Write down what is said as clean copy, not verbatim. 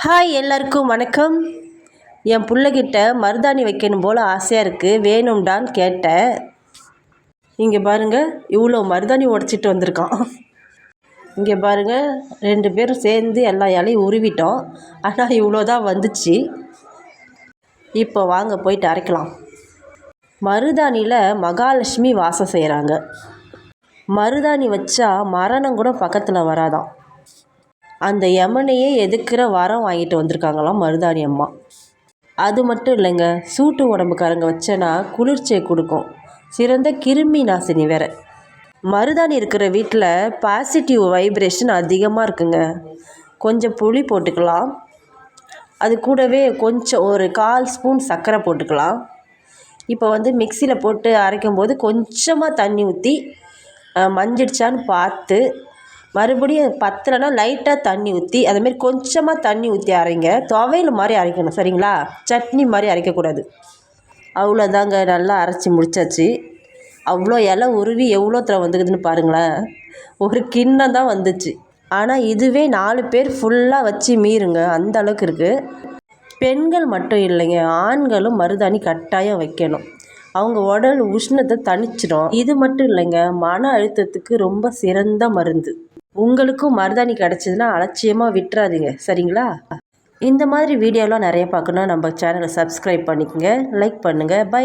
Hi எல்லாருக்கும் வணக்கம். என் பிள்ளைகிட்ட மருதாணி வைக்கணும் போல் ஆசையாக இருக்குது, வேணும்டான்னு கேட்டேன். இங்கே பாருங்கள், இவ்வளோ மருதாணி உடச்சிட்டு வந்திருக்கான். இங்கே பாருங்கள், 2 பேரும் சேர்ந்து எல்லா இலையும் உருவிட்டோம். ஆனால் இவ்வளோ தான் வந்துச்சு. இப்போ வாங்க போயிட்டு அரைக்கலாம். மருதாணியில் மகாலட்சுமி வாசம் செய்கிறாங்க. மருதாணி வச்சா மரணம் கூட பக்கத்தில் வராதான். அந்த யமனையே எதுக்குற வரம் வாங்கிட்டு வந்திருக்காங்களாம் மருதாணி அம்மா. அது மட்டும் இல்லைங்க, சூட்டு உடம்புக்காரங்க வச்சேன்னா குளிர்ச்சியை கொடுக்கும். சிறந்த கிருமி நாசினி வேறு. மருதாணி இருக்கிற வீட்டில் பாசிட்டிவ் வைப்ரேஷன் அதிகமாக இருக்குங்க. கொஞ்சம் புளி போட்டுக்கலாம். அது கூடவே கொஞ்சம் ஒரு 1/4 ஸ்பூன் சர்க்கரை போட்டுக்கலாம். இப்போ மிக்சியில் போட்டு அரைக்கும்போது கொஞ்சமாக தண்ணி ஊற்றி மஞ்சிடுச்சான்னு பார்த்து, மறுபடியும் பத்தலைன்னா லைட்டாக தண்ணி ஊற்றி, அதுமாரி கொஞ்சமாக தண்ணி ஊற்றி அரைங்க. துவையல் மாதிரி அரைக்கணும், சரிங்களா? சட்னி மாதிரி அரைக்கக்கூடாது. அவ்வளோதாங்க, நல்லா அரைச்சி முடிச்சாச்சு. அவ்வளோ இலை உருவி எவ்வளோ வந்துக்குதுன்னு பாருங்களேன். ஒரு கிண்ணம் தான் வந்துச்சு. ஆனால் இதுவே 4 பேர் ஃபுல்லாக வச்சு மீறுங்க, அந்த அளவுக்கு இருக்குது. பெண்கள் மட்டும் இல்லைங்க, ஆண்களும் மருதாணி கட்டாயம் வைக்கணும். அவங்க உடல் உஷ்ணத்தை தணிச்சிடும். இது மட்டும் இல்லைங்க, மன அழுத்தத்துக்கு ரொம்ப சிறந்த மருந்து. உங்களுக்கும் மருதாணி கிடச்சிதுன்னா அலட்சியமாக விட்டுறாதீங்க, சரிங்களா? இந்த மாதிரி வீடியோலாம் நிறைய பார்க்கணுன்னா நம்ம சேனலை சப்ஸ்கிரைப் பண்ணிக்கோங்க, லைக் பண்ணுங்கள். பை.